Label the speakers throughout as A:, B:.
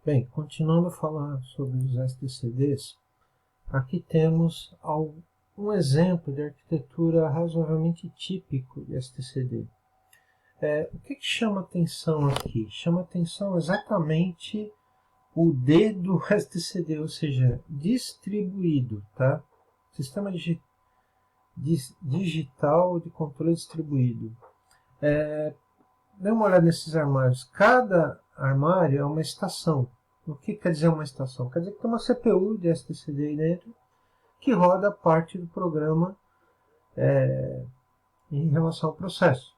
A: Bem, continuando a falar sobre os STCDs, aqui temos um exemplo de arquitetura razoavelmente típico de STCD. O que chama atenção aqui? Chama atenção exatamente o D do STCD, ou seja, distribuído, tá? Sistema digital de controle distribuído. Dê uma olhada nesses armários. Cada armário é uma estação. O que quer dizer uma estação? Quer dizer que tem uma CPU de STCD aí dentro que roda parte do programa em relação ao processo.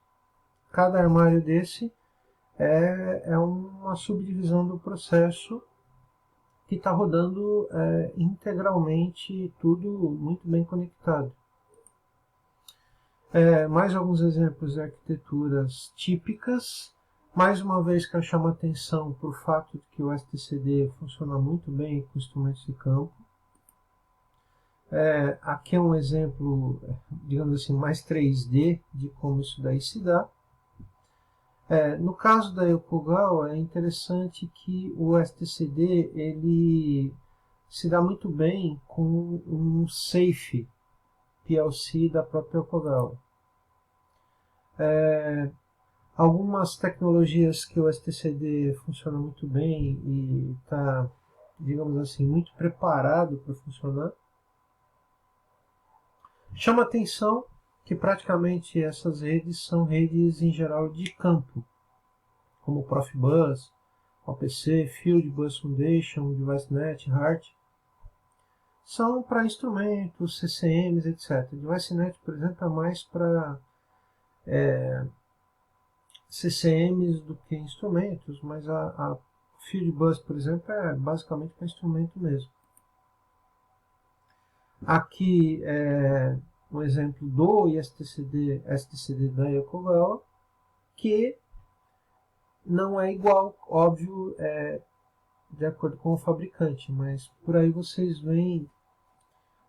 A: Cada armário desse é uma subdivisão do processo que está rodando integralmente, tudo muito bem conectado. Mais alguns exemplos de arquiteturas típicas. Mais uma vez quero chamar a atenção para o fato de que o STCD funciona muito bem com instrumentos de campo. Aqui é um exemplo, digamos assim, mais 3D de como isso daí se dá. No caso da Yokogawa, é interessante que o STCD ele se dá muito bem com um safe PLC da própria Yokogawa. Algumas tecnologias que o STCD funciona muito bem e está, digamos assim, muito preparado para funcionar. Chama atenção que praticamente essas redes são redes em geral de campo, como Profibus, OPC, Field Bus Foundation, DeviceNet, HART. São para instrumentos, CCMs, etc. DeviceNet, por exemplo, é mais para CCMs do que instrumentos, mas a Fieldbus, por exemplo, é basicamente para instrumento mesmo. Aqui é um exemplo do STCD da Yokogawa, que não é igual, óbvio, de acordo com o fabricante, mas por aí vocês veem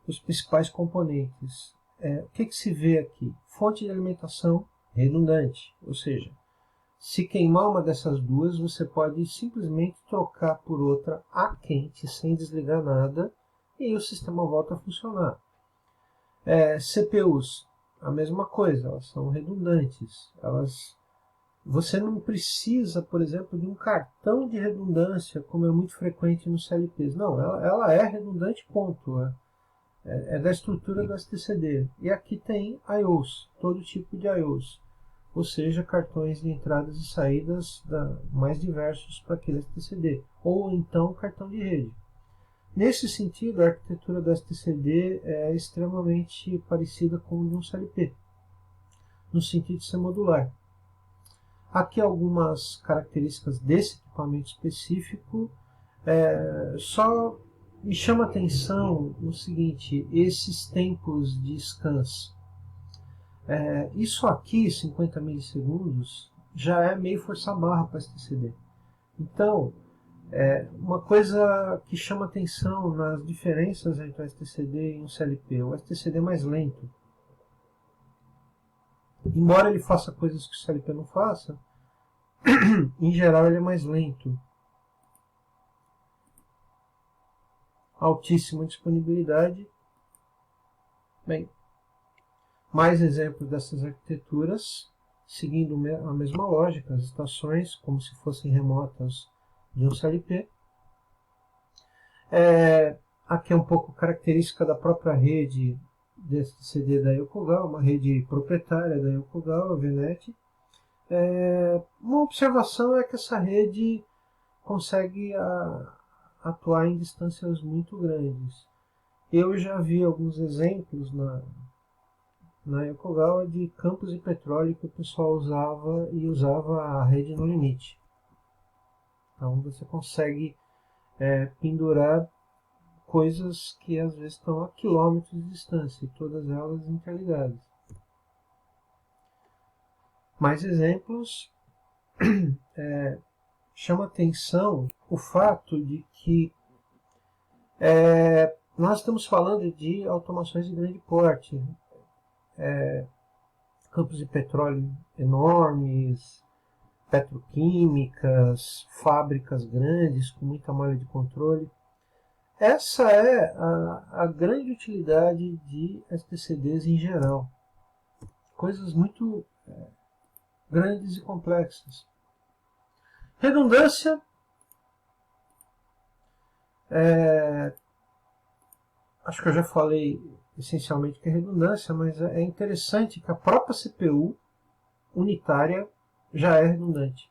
A: os principais componentes. O que se vê aqui? Fonte de alimentação redundante, ou seja, se queimar uma dessas duas, você pode simplesmente trocar por outra a quente, sem desligar nada, e o sistema volta a funcionar. CPUs, a mesma coisa, elas são redundantes. Você não precisa, por exemplo, de um cartão de redundância, como é muito frequente nos CLPs. Não, ela é redundante, ponto. É da estrutura do STCD. E aqui tem I/Os, todo tipo de I/Os. Ou seja, cartões de entradas e saídas mais diversos para aquele STCD. Ou então cartão de rede. Nesse sentido, a arquitetura do STCD é extremamente parecida com a de um CLP, no sentido de ser modular. Aqui algumas características desse equipamento específico. Só me chama a atenção o seguinte, esses tempos de scans. Isso aqui, 50 milissegundos, já é meio forçar a barra para STCD. Então, uma coisa que chama atenção nas diferenças entre o STCD e um CLP, o STCD é mais lento. Embora ele faça coisas que o CLP não faça, em geral ele é mais lento. Altíssima disponibilidade. Bem, mais exemplos dessas arquiteturas, seguindo a mesma lógica, as estações como se fossem remotas de um CLP. Aqui é um pouco característica da própria rede desse CD da Yokogawa, uma rede proprietária da Yokogawa, VNet. Uma observação é que essa rede consegue atuar em distâncias muito grandes. Eu já vi alguns exemplos na Yokogawa de campos de petróleo que o pessoal usava a rede no limite. Então você consegue pendurar coisas que às vezes estão a quilômetros de distância, e todas elas interligadas. Mais exemplos. Chama atenção o fato de que nós estamos falando de automações de grande porte, campos de petróleo enormes, petroquímicas, fábricas grandes com muita malha de controle. Essa é a grande utilidade de STCDs em geral. Coisas muito grandes e complexas. Redundância. Acho que eu já falei essencialmente que é redundância, mas é interessante que a própria CPU unitária já é redundante.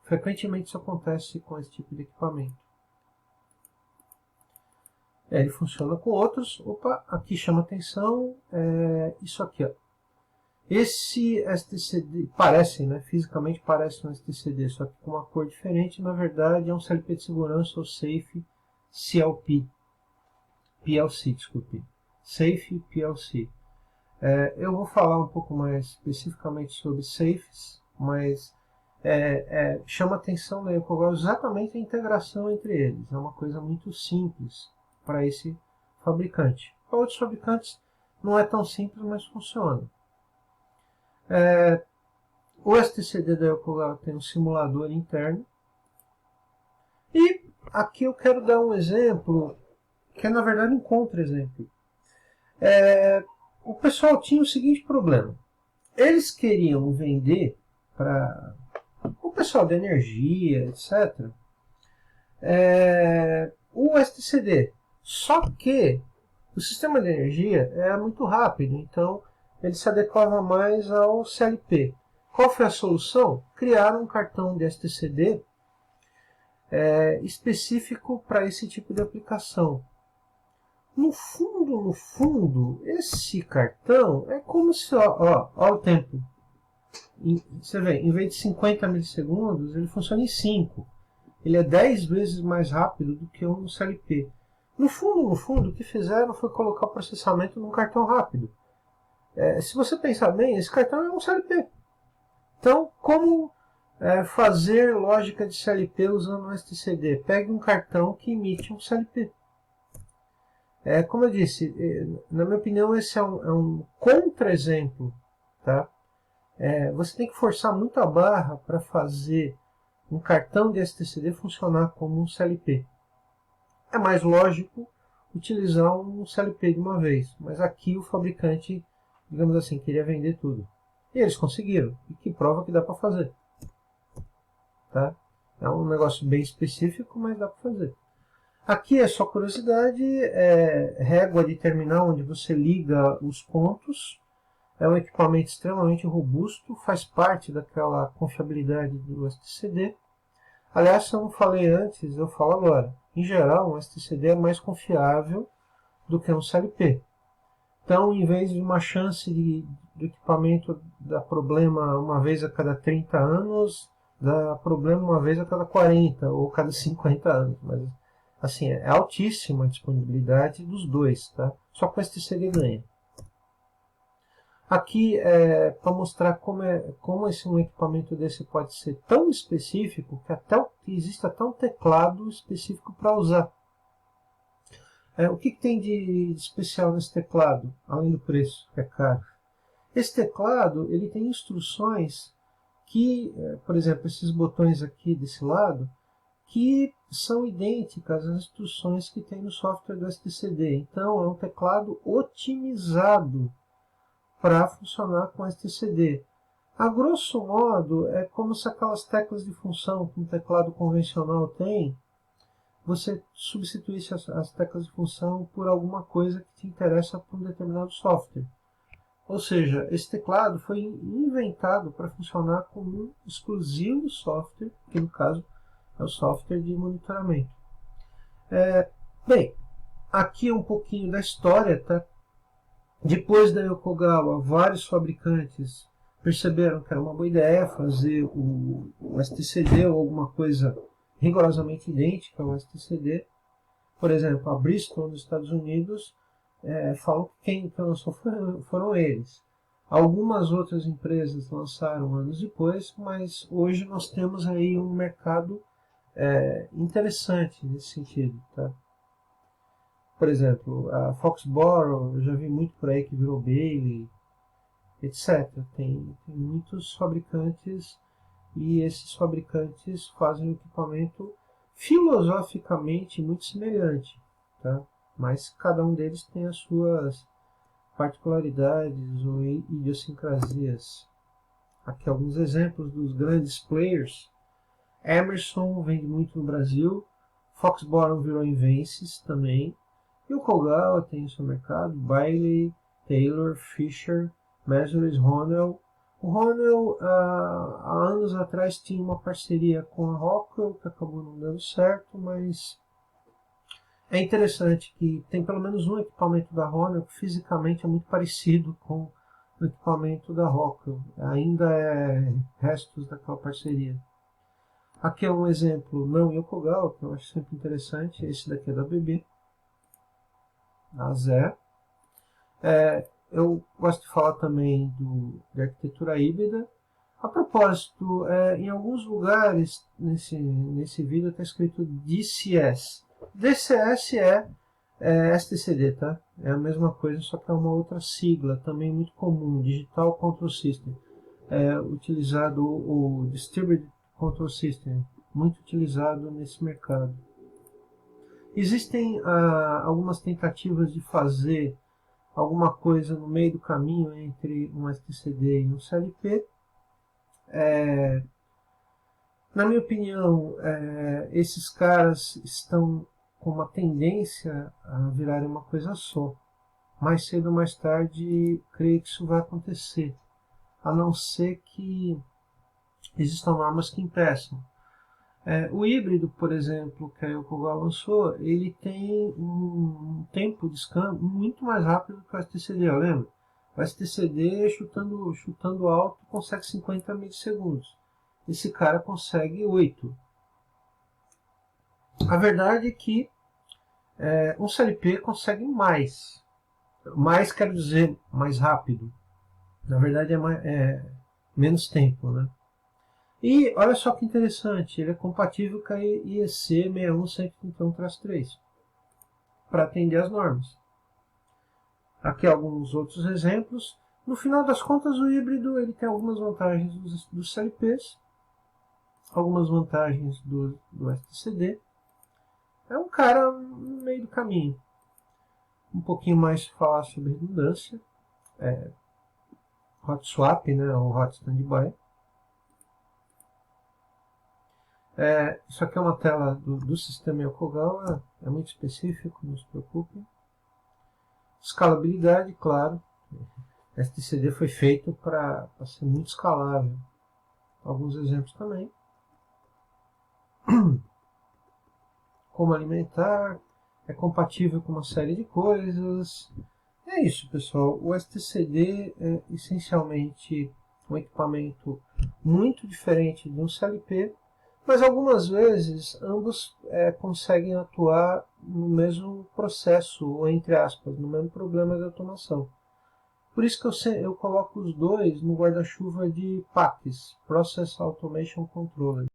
A: Frequentemente isso acontece com esse tipo de equipamento. Ele funciona com outros. Opa, aqui chama atenção. Isso aqui, ó. Esse STCD parece, né? Fisicamente parece um STCD, só que com uma cor diferente. Na verdade, é um CLP de segurança ou Safe CLP. PLC, desculpe. Safe PLC. Eu vou falar um pouco mais especificamente sobre safes, mas chama atenção na EcoGal exatamente a integração entre eles. É uma coisa muito simples para esse fabricante. Para outros fabricantes não é tão simples, mas funciona. O STCD da EcoGal tem um simulador interno. E aqui eu quero dar um exemplo, que é na verdade um contra-exemplo. O pessoal tinha o seguinte problema. Eles queriam vender para o pessoal da energia, etc., o STCD. Só que o sistema de energia é muito rápido, então ele se adequava mais ao CLP. Qual foi a solução? Criar um cartão de STCD específico para esse tipo de aplicação. No fundo, esse cartão é como se, ó o tempo. Você vê, em vez de 50 milissegundos, ele funciona em 5. Ele é 10 vezes mais rápido do que um CLP. No fundo, o que fizeram foi colocar o processamento num cartão rápido. Se você pensar bem, esse cartão é um CLP. Então, como fazer lógica de CLP usando um STCD? Pegue um cartão que emite um CLP. Como eu disse, na minha opinião, esse é um contra-exemplo. Tá? Você tem que forçar muito a barra para fazer um cartão de STCD funcionar como um CLP. É mais lógico utilizar um CLP de uma vez, mas aqui o fabricante, digamos assim, queria vender tudo. E eles conseguiram, e que prova que dá para fazer. Tá? É um negócio bem específico, mas dá para fazer. Aqui é só curiosidade, régua de terminal onde você liga os pontos. É um equipamento extremamente robusto, faz parte daquela confiabilidade do STCD. Aliás, se eu não falei antes, eu falo agora. Em geral, um STCD é mais confiável do que um CLP. Então, em vez de uma chance do equipamento dar problema uma vez a cada 30 anos, dá problema uma vez a cada 40 ou cada 50 anos. Mas, assim, é altíssima a disponibilidade dos dois, tá? Só que o STCD ganha. Aqui é para mostrar como um equipamento desse pode ser tão específico que existe até um teclado específico para usar. O que tem de especial nesse teclado, além do preço, que é caro? Esse teclado ele tem instruções que, por exemplo, esses botões aqui desse lado, que são idênticas às instruções que tem no software do STCD. Então, é um teclado otimizado para funcionar com STCD. A grosso modo, é como se aquelas teclas de função que um teclado convencional tem, você substituísse as teclas de função por alguma coisa que te interessa para um determinado software. Ou seja, esse teclado foi inventado para funcionar como um exclusivo software, que no caso é o software de monitoramento. Bem, aqui um pouquinho da história, tá? Depois da Yokogawa, vários fabricantes perceberam que era uma boa ideia fazer o STCD ou alguma coisa rigorosamente idêntica ao STCD. Por exemplo, a Bristol nos Estados Unidos falam que quem lançou foram eles. Algumas outras empresas lançaram anos depois, mas hoje nós temos aí um mercado interessante nesse sentido. Tá? Por exemplo, a Foxborough, eu já vi muito por aí que virou Bailey, etc. Tem muitos fabricantes e esses fabricantes fazem um equipamento filosoficamente muito semelhante, tá? Mas cada um deles tem as suas particularidades ou idiosincrasias. Aqui alguns exemplos dos grandes players. Emerson vende muito no Brasil, Foxbottom virou Invensys também, Yokogawa tem seu mercado, Bailey, Taylor, Fisher, Mazars, Honeywell. O Honeywell, há anos atrás, tinha uma parceria com a Rockwell, que acabou não dando certo, mas é interessante que tem pelo menos um equipamento da Honeywell que fisicamente é muito parecido com o equipamento da Rockwell. Ainda é restos daquela parceria. Aqui é um exemplo não Yokogawa, que eu acho sempre interessante. Esse daqui é da BB, a Zé. Eu gosto de falar também de arquitetura híbrida. A propósito, em alguns lugares nesse vídeo está escrito DCS. DCS é STCD, tá? É a mesma coisa, só que é uma outra sigla, também muito comum, Digital Control System. Utilizado o Distributed Control System, muito utilizado nesse mercado. Existem algumas tentativas de fazer alguma coisa no meio do caminho entre um STCD e um CLP. Na minha opinião, esses caras estão com uma tendência a virarem uma coisa só. Mais cedo ou mais tarde, creio que isso vai acontecer, a não ser que existam normas que impeçam. O híbrido, por exemplo, que a Yokogawa lançou, ele tem um tempo de scan muito mais rápido que o STCD, lembra? O STCD, chutando alto, consegue 50 milissegundos. Esse cara consegue 8. A verdade é que um CLP consegue mais. Mais quero dizer mais rápido. Na verdade é menos tempo, né? E olha só que interessante, ele é compatível com a IEC 61131-3 para atender as normas. Aqui alguns outros exemplos. No final das contas, o híbrido ele tem algumas vantagens dos CLPs, algumas vantagens do STCD. É um cara no meio do caminho. Um pouquinho mais falar sobre redundância, hot swap, né, ou hot standby. Isso aqui é uma tela do sistema Yokogawa, é muito específico, não se preocupem. Escalabilidade, claro. STCD foi feito para ser muito escalável. Alguns exemplos também. Como alimentar, é compatível com uma série de coisas. É isso, pessoal. O STCD é essencialmente um equipamento muito diferente de um CLP, mas algumas vezes ambos conseguem atuar no mesmo processo, ou entre aspas, no mesmo problema de automação. Por isso que eu coloco os dois no guarda-chuva de PACs, Process Automation Controller.